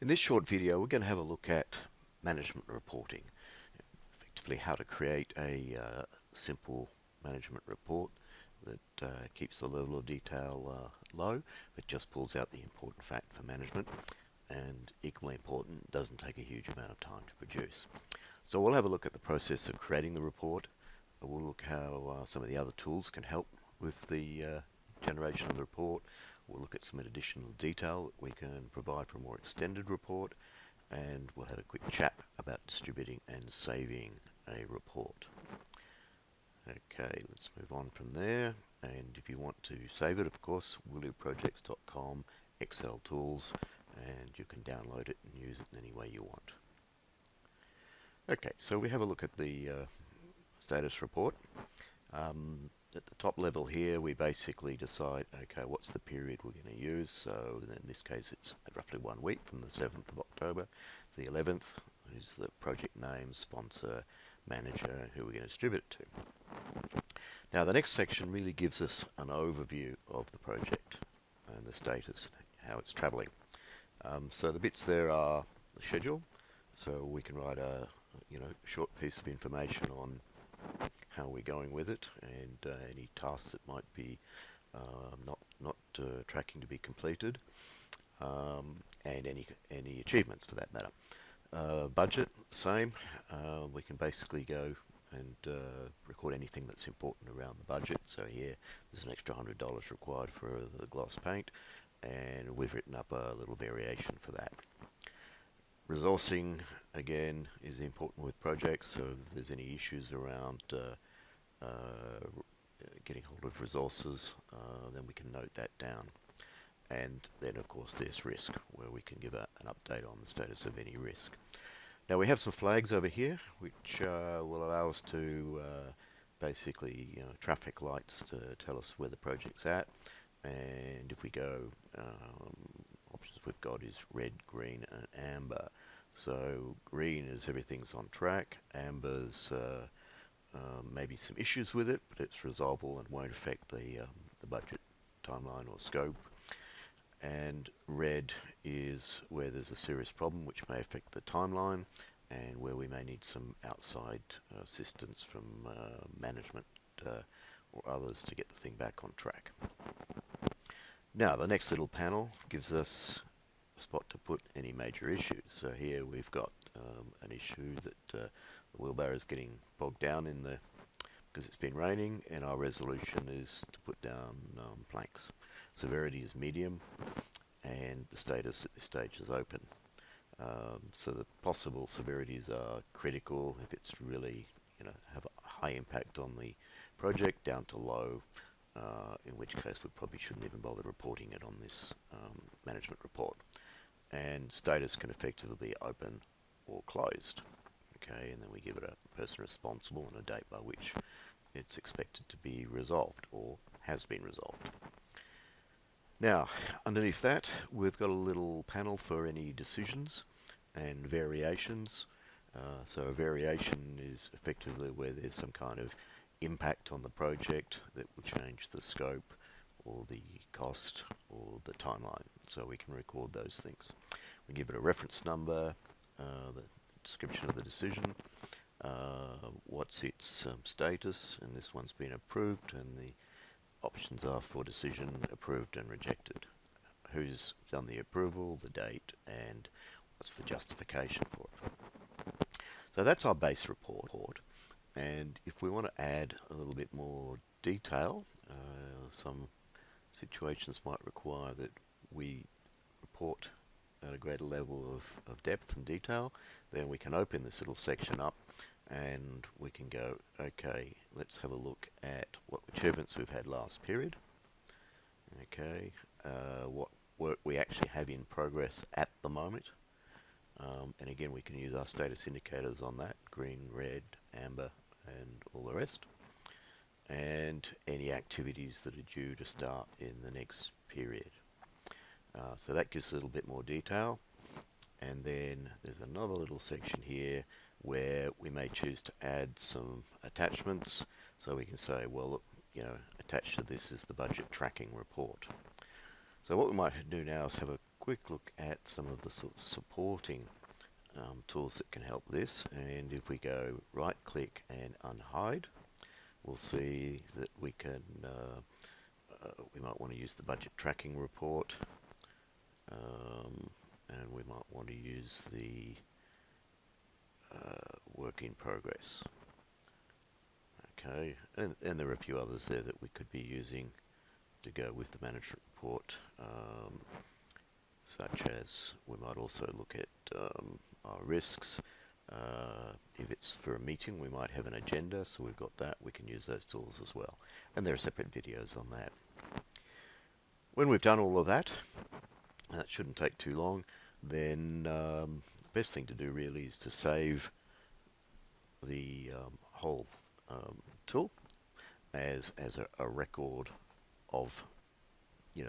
In this short video, we're going to have a look at management reporting, effectively how to create a simple management report that keeps the level of detail low, but just pulls out the important fact for management, and equally important, doesn't take a huge amount of time to produce. So we'll have a look at the process of creating the report. We'll look how some of the other tools can help with the generation of the report. We'll look at some additional detail that we can provide for a more extended report, and we'll have a quick chat about distributing and saving a report. Okay, let's move on from there. And if you want to save it, of course, willyprojects.com, Excel tools, and you can download it and use it in any way you want. Okay, so we have a look at the status report. At the top level here, we basically decide, okay, what's the period we're going to use? So in this case, it's roughly 1 week from the 7th of October to the 11th, is the project name, sponsor, manager, who we're going to distribute it to. Now, the next section really gives us an overview of the project and the status, how it's traveling. So the bits there are the schedule, so we can write a short piece of information on how we're going with it, and any tasks that might be not tracking to be completed, and any achievements for that matter. Budget, same. We can basically go and record anything that's important around the budget. So here, there's an extra $100 required for the gloss paint, and we've written up a little variation for that. Resourcing, again, is important with projects, so if there's any issues around getting hold of resources, then we can note that down. And then, of course, there's risk, where we can give an update on the status of any risk. Now, we have some flags over here, which will allow us to basically, traffic lights to tell us where the project's at. And if we go, options we've got is red, green, and amber. So green is everything's on track. Amber's maybe some issues with it, but it's resolvable and won't affect the budget, timeline, or scope. And red is where there's a serious problem which may affect the timeline, and where we may need some outside assistance from management or others to get the thing back on track. Now, the next little panel gives us a spot to put any major issues. So here we've got an issue that the wheelbarrow is getting bogged down because it's been raining, and our resolution is to put down planks. Severity is medium, and the status at this stage is open. So the possible severities are critical if it's really have a high impact on the project, down to low, in which case we probably shouldn't even bother reporting it on this management report. And status can effectively be open or closed. Okay, and then we give it a person responsible and a date by which it's expected to be resolved or has been resolved. Now, underneath that, we've got a little panel for any decisions and variations. So a variation is effectively where there's some kind of impact on the project that will change the scope or the cost or the timeline. So we can record those things. We give it a reference number, the description of the decision, what's its status, and this one's been approved, and the options are for decision, approved, and rejected. Who's done the approval, the date, and what's the justification for it. So that's our base report. And if we want to add a little bit more detail, some situations might require that we report at a greater level of depth and detail, then we can open this little section up and we can go, okay, let's have a look at what achievements we've had last period. Okay, what work we actually have in progress at the moment. And again, we can use our status indicators on that, green, red, amber, and all the rest. And any activities that are due to start in the next period. So that gives a little bit more detail. And then there's another little section here where we may choose to add some attachments. So we can say, well, look, attached to this is the budget tracking report. So what we might do now is have a quick look at some of the sort of supporting tools that can help this, and if we go right click and unhide, we'll see that we can we might want to use the budget tracking report, and we might want to use the work in progress. Okay, and there are a few others there that we could be using to go with the management report, such as we might also look at our risks. If it's for a meeting, we might have an agenda, so we've got that. We can use those tools as well, and there are separate videos on that. When we've done all of that, that shouldn't take too long, then the best thing to do really is to save the whole tool as a record of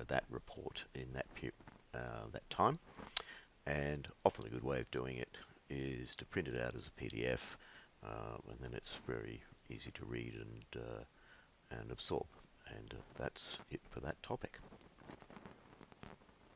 that report in that that time. And often a good way of doing it is to print it out as a PDF, and then it's very easy to read and absorb. And that's it for that topic.